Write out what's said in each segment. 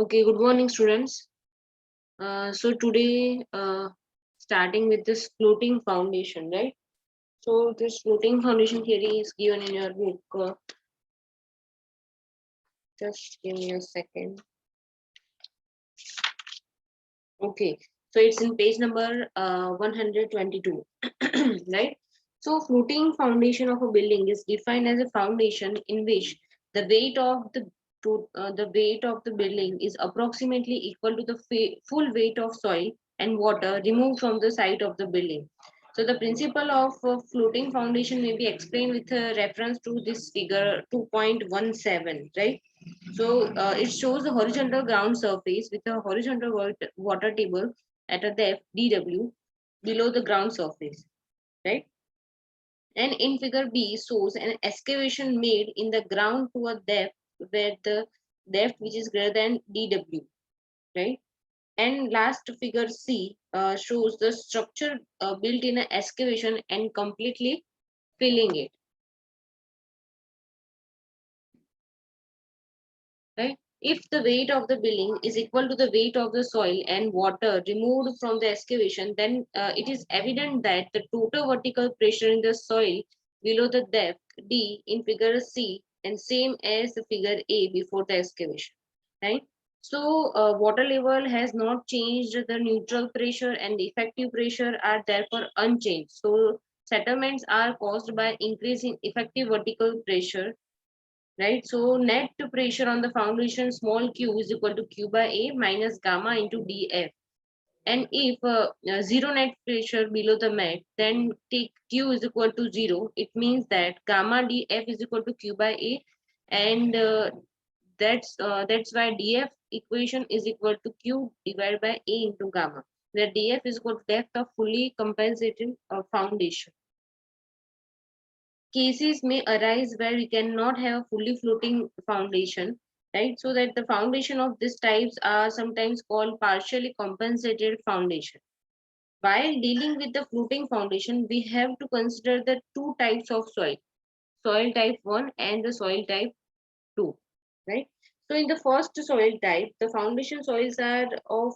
Okay, good morning, students. So today, starting with this floating foundation, right? So this floating foundation theory is given in your book. Just give me a second. Okay, so it's in page number 122, right? So floating foundation of a building is defined as a foundation in which the weight of the weight of the building is approximately equal to the full weight of soil and water removed from the site of the building. So the principle of floating foundation may be explained with a reference to this figure 2.17, right? So it shows the horizontal ground surface with a horizontal water table at a depth dw below the ground surface, right? And in figure B shows an excavation made in the ground to a depth where the depth which is greater than dw, right? And last figure C shows the structure built in an excavation and completely filling it, right? If the weight of the building is equal to the weight of the soil and water removed from the excavation, then it is evident that the total vertical pressure in the soil below the depth D in figure C and same as the figure A before the excavation, right? So water level has not changed, the neutral pressure and the effective pressure are therefore unchanged. So settlements are caused by increasing effective vertical pressure, right? So net pressure on the foundation small q is equal to q by a minus gamma into df. And if zero net pressure below the mat, then take q is equal to 0. It means that gamma df is equal to q by a, and that's why df equation is equal to q divided by a into gamma, where df is equal to depth of fully compensated foundation. Cases may arise where we cannot have a fully floating foundation, right? So that the foundation of these types are sometimes called partially compensated foundation. While dealing with the floating foundation, we have to consider the two types of soil, soil type 1 and the soil type 2, right? So in the first soil type, the foundation soils are of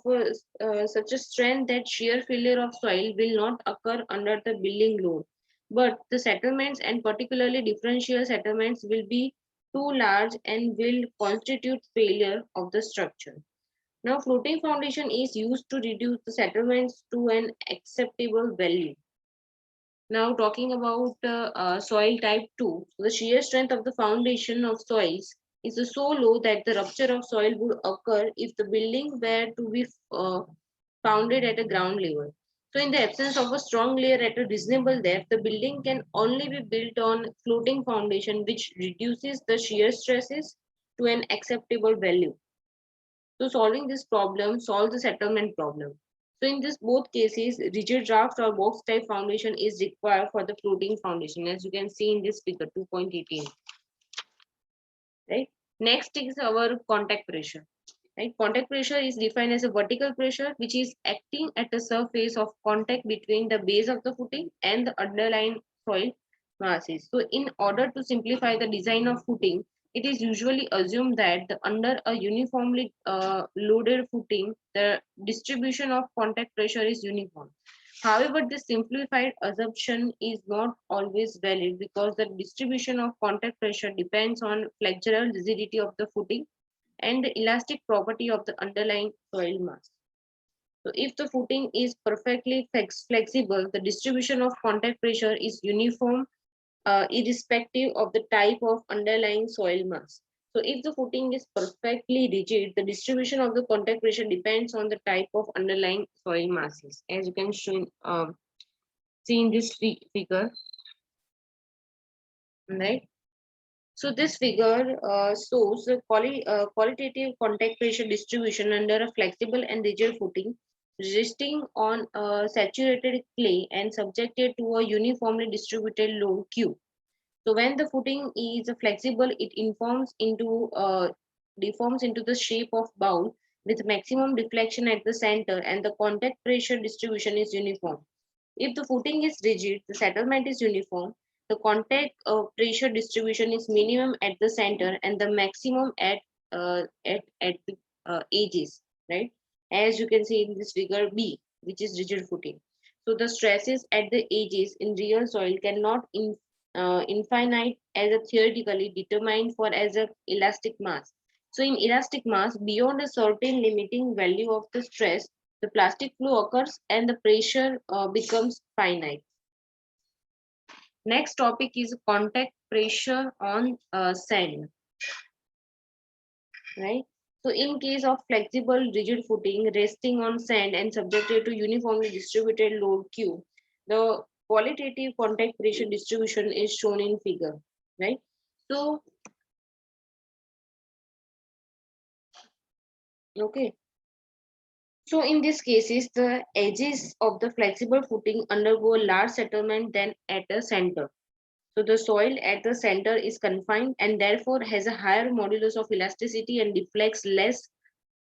such a strength that shear failure of soil will not occur under the building load. But the settlements and particularly differential settlements will be too large and will constitute failure of the structure. Now, floating foundation is used to reduce the settlements to an acceptable value. Now, talking about soil type 2, the shear strength of the foundation of soils is so low that the rupture of soil would occur if the building were to be founded at a ground level. So, in the absence of a strong layer at a reasonable depth, the building can only be built on floating foundation, which reduces the shear stresses to an acceptable value. So solving this problem solves the settlement problem. So in this both cases, rigid raft or box type foundation is required for the floating foundation, as you can see in this figure 2.18, right? Next is our contact pressure. Right? Contact pressure is defined as a vertical pressure which is acting at the surface of contact between the base of the footing and the underlying soil masses. So in order to simplify the design of footing, it is usually assumed that under a uniformly loaded footing, the distribution of contact pressure is uniform. However, this simplified assumption is not always valid because the distribution of contact pressure depends on flexural rigidity of the footing and the elastic property of the underlying soil mass. So if the footing is perfectly flexible, the distribution of contact pressure is uniform irrespective of the type of underlying soil mass. So if the footing is perfectly rigid, the distribution of the contact pressure depends on the type of underlying soil masses, as you can see in this figure, right? So this figure shows the qualitative contact pressure distribution under a flexible and rigid footing resting on a saturated clay and subjected to a uniformly distributed load Q. So when the footing is flexible, it deforms into the shape of bowl with maximum deflection at the center, and the contact pressure distribution is uniform. If the footing is rigid, the settlement is uniform. The contact pressure distribution is minimum at the center and the maximum at the edges, right? As you can see in this figure B, which is rigid footing. So the stresses at the edges in real soil cannot infinite as a theoretically determined for as a elastic mass. So in elastic mass, beyond a certain limiting value of the stress, the plastic flow occurs and the pressure becomes finite. Next topic is contact pressure on sand, right? So in case of flexible rigid footing resting on sand and subjected to uniformly distributed load Q, the qualitative contact pressure distribution is shown in figure, right? So, okay. So in these cases, the edges of the flexible footing undergo large settlement than at the center. So the soil at the center is confined and therefore has a higher modulus of elasticity and deflects less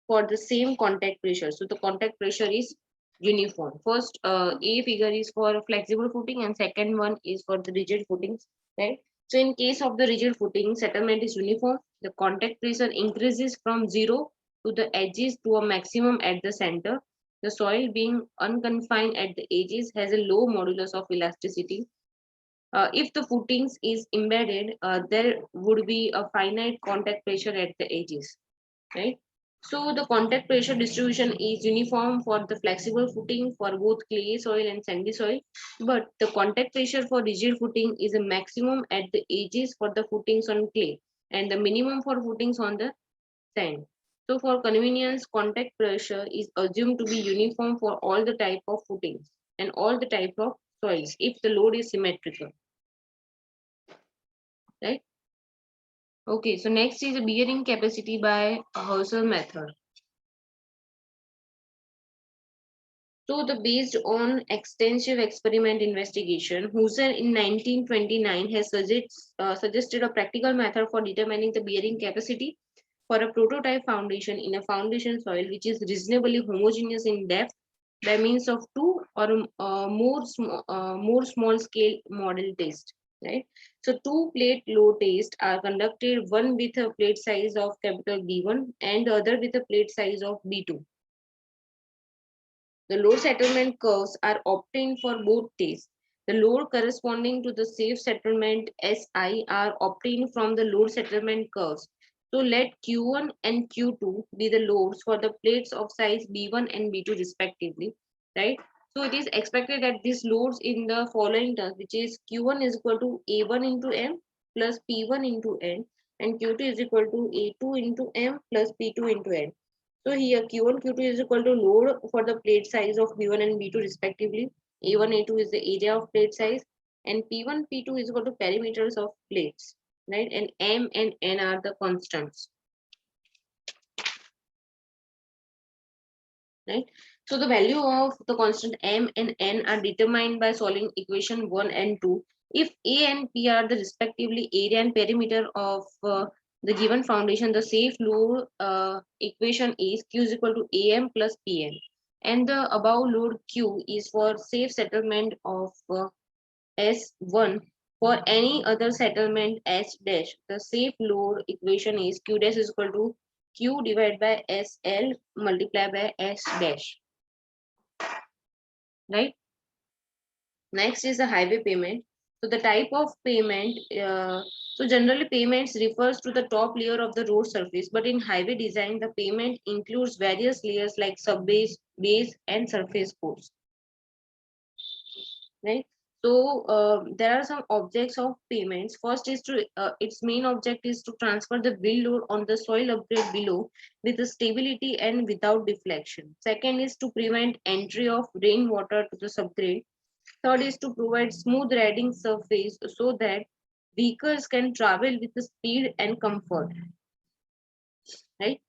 for the same contact pressure. So the contact pressure is uniform. First, A figure is for flexible footing and second one is for the rigid footings, right? So in case of the rigid footing, settlement is uniform. The contact pressure increases from 0 to the edges to a maximum at the center. The soil being unconfined at the edges has a low modulus of elasticity. If the footings is embedded, there would be a finite contact pressure at the edges, right? So the contact pressure distribution is uniform for the flexible footing for both clay soil and sandy soil, but the contact pressure for rigid footing is a maximum at the edges for the footings on clay and the minimum for footings on the sand. So for convenience, contact pressure is assumed to be uniform for all the type of footings and all the type of soils if the load is symmetrical, right? Okay, so next is the bearing capacity by Hauser method. So the based on extensive experiment investigation, Husserl in 1929 has suggested a practical method for determining the bearing capacity for a prototype foundation in a foundation soil which is reasonably homogeneous in depth by means of two or more small scale model test. Right. So two plate load tests are conducted, one with a plate size of capital B1 and the other with a plate size of B2. The load settlement curves are obtained for both tests. The load corresponding to the safe settlement SI are obtained from the load settlement curves. So let Q1 and Q2 be the loads for the plates of size B1 and B2 respectively, right? So it is expected that these loads in the following terms, which is Q1 is equal to A1 into M plus P1 into N and Q2 is equal to A2 into M plus P2 into N. So here Q1, Q2 is equal to load for the plate size of B1 and B2 respectively. A1, A2 is the area of plate size and P1, P2 is equal to perimeters of plates, right? And M and N are the constants, right? So the value of the constant M and N are determined by solving equation 1 and 2. If A and P are the respectively area and perimeter of the given foundation, the safe load equation is Q is equal to AM plus PN. And the above load Q is for safe settlement of S1. For any other settlement S dash, the safe load equation is Q dash is equal to Q divided by SL multiplied by S dash, right? Next is the highway payment. So the type of payment, so generally payments refers to the top layer of the road surface, but in highway design, the payment includes various layers like subbase, base, and surface course, right? So there are some objects of payments. First is to its main object is to transfer the wheel load on the soil upgrade below with the stability and without deflection. Second is to prevent entry of rainwater to the subgrade. Third is to provide smooth riding surface so that vehicles can travel with the speed and comfort, right?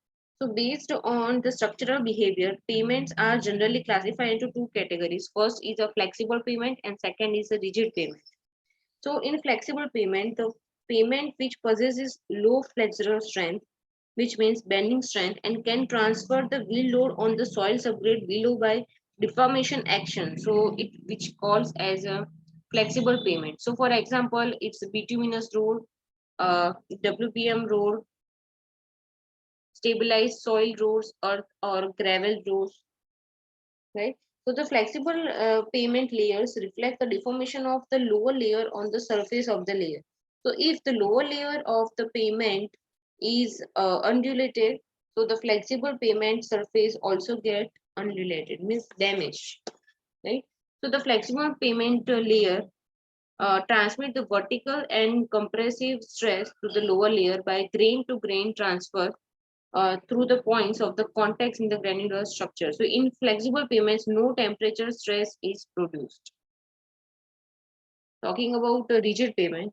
So based on the structural behavior, payments are generally classified into two categories. First is a flexible payment and second is a rigid payment. So in flexible payment, the payment which possesses low flexural strength, which means bending strength, and can transfer the wheel load on the soil subgrade below by deformation action. So it which calls as a flexible payment. So for example, it's a bituminous road, WPM road, stabilized soil roads, earth or gravel roads, right? So the flexible pavement layers reflect the deformation of the lower layer on the surface of the layer. So if the lower layer of the pavement is undulated, so the flexible pavement surface also get undulated, means damaged, right? So the flexible pavement layer transmit the vertical and compressive stress to the lower layer by grain to grain transfer through the points of the contacts in the granular structure. So in flexible pavements, no temperature stress is produced. Talking about the rigid pavement,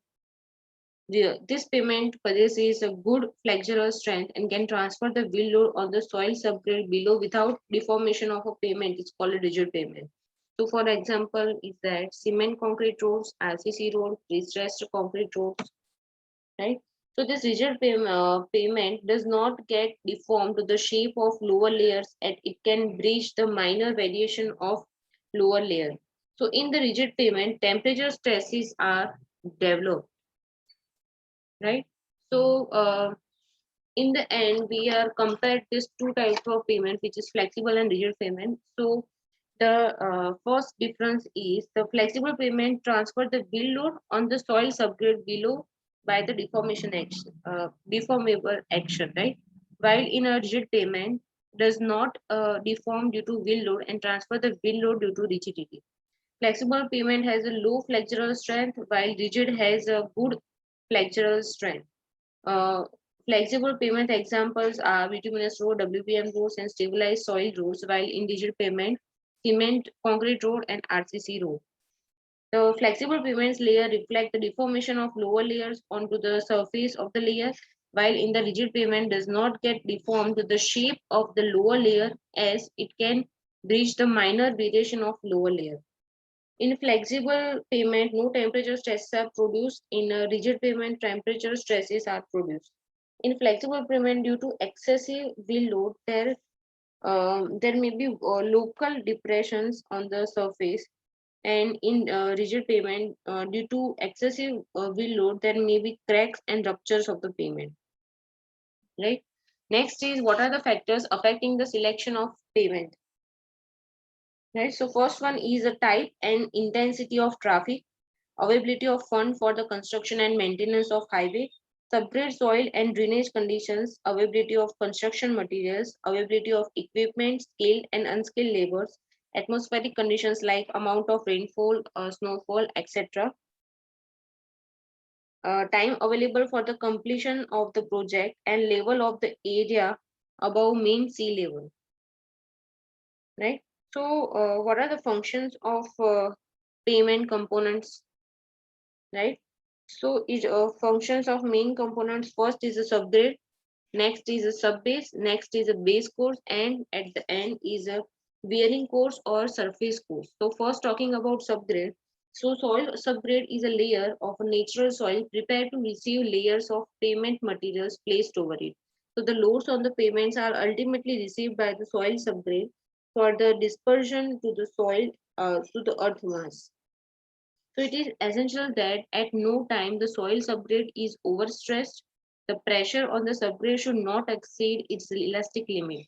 this pavement possesses a good flexural strength and can transfer the wheel load on the soil subgrade below without deformation of a pavement. It's called a rigid pavement. So for example, is that cement concrete roads, RCC road, pre-stressed concrete roads, right? So this rigid pavement does not get deformed to the shape of lower layers and it can bridge the minor variation of lower layer. So in the rigid pavement, temperature stresses are developed, right? So in the end, we are compared these two types of payment, which is flexible and rigid payment. So the first difference is the flexible payment transfer the wheel load on the soil subgrade below by the deformation action, deformable action, right? While in a rigid payment does not deform due to wheel load and transfer the wheel load due to rigidity. Flexible payment has a low flexural strength, while rigid has a good flexural strength. Uh, Flexible pavement examples are bituminous road, WPM roads, and stabilized soil roads, while in rigid pavement, cement, concrete road, and RCC road. The flexible pavements layer reflect the deformation of lower layers onto the surface of the layer, while in the rigid pavement does not get deformed to the shape of the lower layer as it can bridge the minor variation of lower layer. In flexible pavement, no temperature stresses are produced. In a rigid pavement, temperature stresses are produced. In flexible pavement, due to excessive wheel load, there may be local depressions on the surface, and in rigid pavement, due to excessive wheel load, there may be cracks and ruptures of the pavement. Right. Next is what are the factors affecting the selection of pavement? Right. So first one is a type and intensity of traffic, availability of fund for the construction and maintenance of highway, subgrade soil and drainage conditions, availability of construction materials, availability of equipment, skilled and unskilled laborers, atmospheric conditions like amount of rainfall, snowfall, etc. Time available for the completion of the project and level of the area above mean sea level, right? So, what are the functions of payment components, right? So it functions of main components. First is a subgrade, next is a subbase, next is a base course, and at the end is a wearing course or surface course. So first talking about subgrade. So soil subgrade is a layer of a natural soil prepared to receive layers of pavement materials placed over it. So the loads on the pavements are ultimately received by the soil subgrade for the dispersion to the soil to the earth mass. So it is essential that at no time the soil subgrade is overstressed. The pressure on the subgrade should not exceed its elastic limit.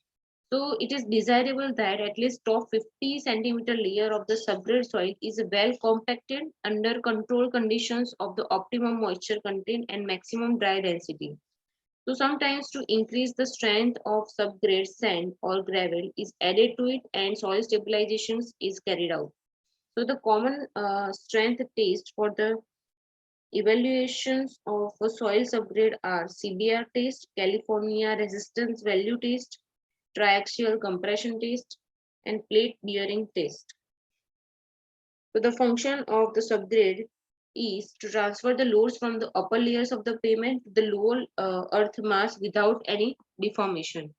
So it is desirable that at least top 50 centimeter layer of the subgrade soil is well compacted under controlled conditions of the optimum moisture content and maximum dry density. So sometimes to increase the strength of subgrade sand or gravel is added to it and soil stabilization is carried out. So the common strength test for the evaluations of a soil subgrade are CBR test, California resistance value test, triaxial compression test, and plate bearing test. So the function of the subgrade is to transfer the loads from the upper layers of the pavement to the lower earth mass without any deformation.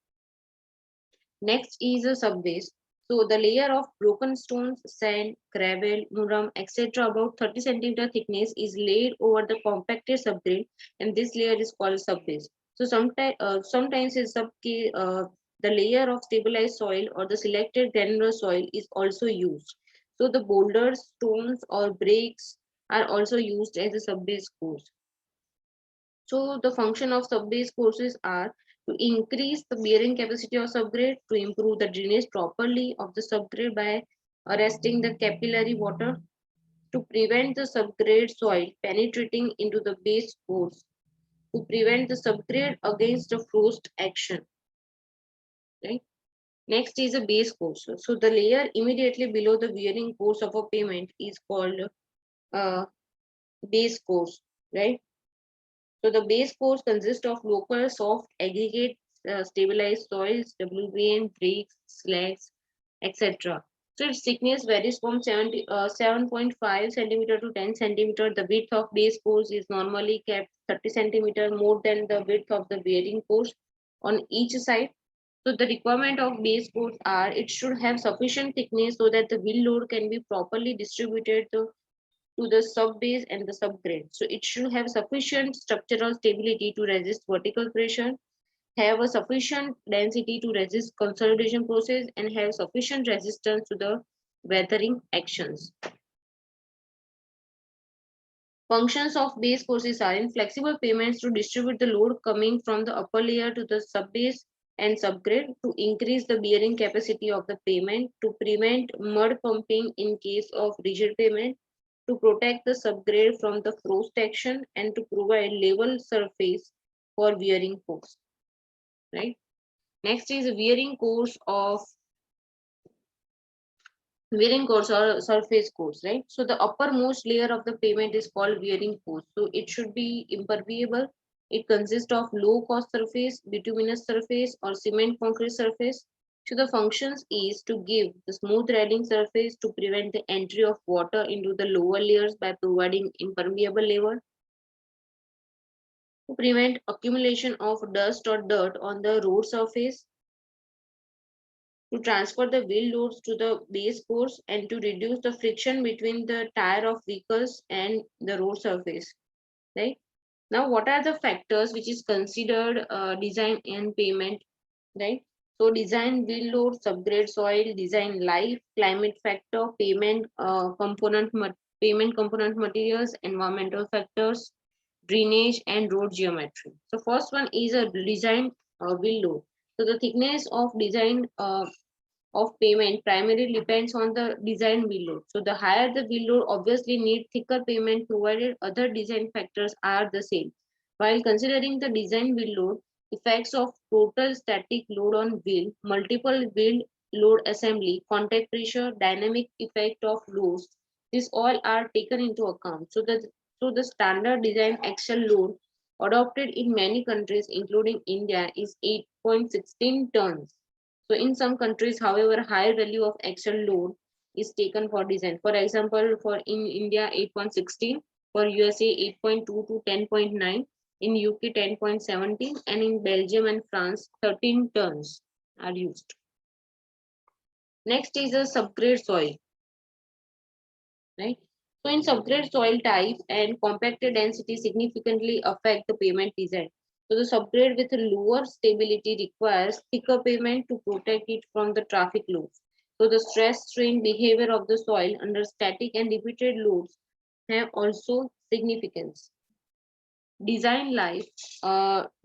Next is a subbase. So the layer of broken stones, sand, gravel, muram, etc. about 30 centimeter thickness is laid over the compacted subgrade, and this layer is called subbase. So sometimes the layer of stabilized soil or the selected granular soil is also used. So the boulders, stones, or breaks are also used as a subbase course. So the function of subbase courses are to increase the bearing capacity of subgrade, to improve the drainage properly of the subgrade by arresting the capillary water, to prevent the subgrade soil penetrating into the base course, to prevent the subgrade against the frost action. Right. Next is a base course. So the layer immediately below the wearing course of a pavement is called base course, right? So the base course consists of local soft aggregate stabilized soils, WBN, bricks, slags, etc. So its thickness varies from 7.5 centimeter to 10 centimeter. The width of base course is normally kept 30 centimeter more than the width of the bearing course on each side. So the requirement of base course are it should have sufficient thickness so that the wheel load can be properly distributed to the sub-base and the subgrade. So it should have sufficient structural stability to resist vertical pressure, have a sufficient density to resist consolidation process, and have sufficient resistance to the weathering actions. Functions of base courses are in flexible pavements to distribute the load coming from the upper layer to the sub-base and subgrade, to increase the bearing capacity of the pavement, to prevent mud pumping in case of rigid pavement, to protect the subgrade from the frost action, and to provide level surface for wearing course. Right. Next is wearing course or surface course, right? So the uppermost layer of the pavement is called wearing course. So it should be impermeable. It consists of low cost surface, bituminous surface, or cement concrete surface. So the functions is to give the smooth riding surface, to prevent the entry of water into the lower layers by providing impermeable layer, to prevent accumulation of dust or dirt on the road surface, to transfer the wheel loads to the base course, and to reduce the friction between the tire of vehicles and the road surface. Right. Now, what are the factors which is considered design and pavement? Right. So design wheel load, subgrade soil, design life, climate factor, payment component materials, environmental factors, drainage, and road geometry. So first one is a design wheel load. So the thickness of design of pavement primarily depends on the design wheel load. So the higher the wheel load, obviously need thicker pavement provided other design factors are the same. While considering the design wheel load, effects of total static load on wheel, multiple wheel load assembly, contact pressure, dynamic effect of loads, these all are taken into account. So the standard design axle load adopted in many countries, including India, is 8.16 tons. So in some countries, however, higher value of axle load is taken for design. For example, for in India 8.16, for USA 8.2 to 10.9, in UK 10.17, and in Belgium and France 13 tons are used. Next is a subgrade soil. Right. So in subgrade soil type and compacted density significantly affect the pavement design. So the subgrade with lower stability requires thicker pavement to protect it from the traffic loads. So the stress strain behavior of the soil under static and repeated loads have also significance. Design life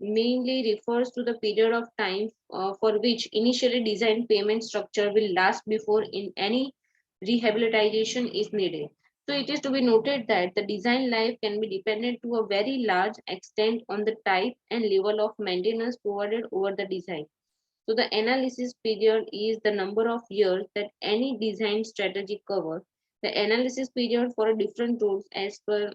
mainly refers to the period of time for which initially designed pavement structure will last before in any rehabilitation is needed. So it is to be noted that the design life can be dependent to a very large extent on the type and level of maintenance provided over the design. So the analysis period is the number of years that any design strategy covers. The analysis period for different roads as per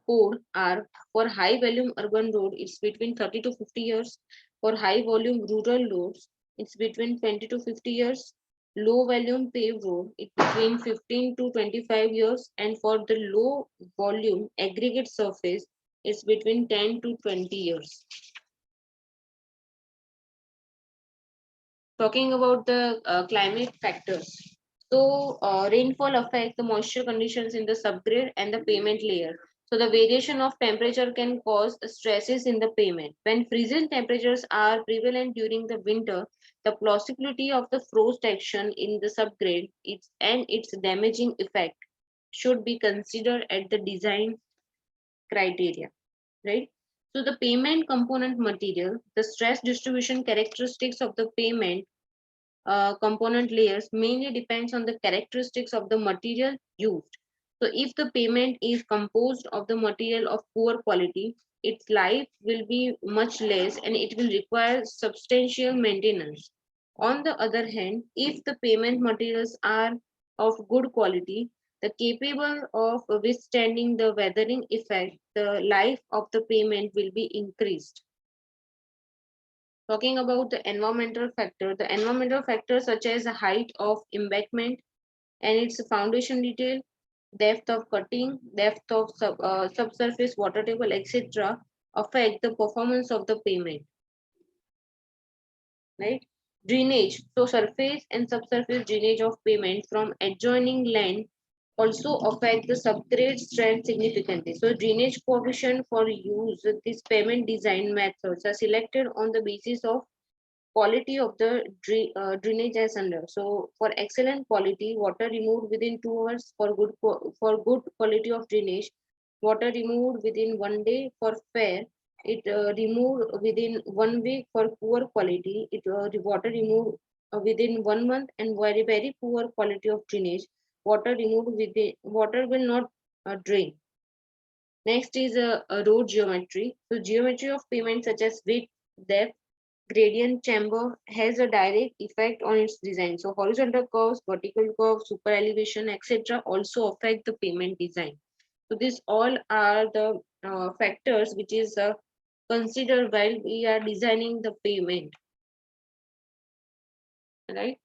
code are for high volume urban road, it's between 30 to 50 years. For high volume rural roads, it's between 20 to 50 years. Low volume paved road, it's between 15 to 25 years. And for the low volume aggregate surface, it's between 10 to 20 years. Talking about the climate factors. So rainfall affects the moisture conditions in the subgrade and the pavement layer. So the variation of temperature can cause stresses in the pavement. When freezing temperatures are prevalent during the winter, the possibility of the frost action in the subgrade and its damaging effect should be considered at the design criteria, right? So the payment component material, the stress distribution characteristics of the payment component layers mainly depends on the characteristics of the material used. So if the payment is composed of the material of poor quality, its life will be much less and it will require substantial maintenance. On the other hand, if the payment materials are of good quality, the capable of withstanding the weathering effect, the life of the payment will be increased. Talking about the environmental factors such as the height of embankment and its foundation detail, depth of cutting, depth of subsurface water table, etc., affect the performance of the pavement. Right? Drainage. So surface and subsurface drainage of pavement from adjoining land also affect the subgrade strength significantly. So drainage coefficient for use, these pavement design methods are selected on the basis of quality of the drainage as under. So for excellent quality, water removed within 2 hours. For good quality of drainage, water removed within 1 day. For fair, it removed within 1 week. For poor quality, it water removed within 1 month. And very poor quality of drainage, water will not drain. Next is a road geometry. So geometry of pavement such as width, depth, gradient chamber has a direct effect on its design. So horizontal curves, vertical curves, super elevation, etc. also affect the pavement design. So these all are the factors which is considered while we are designing the pavement. Right?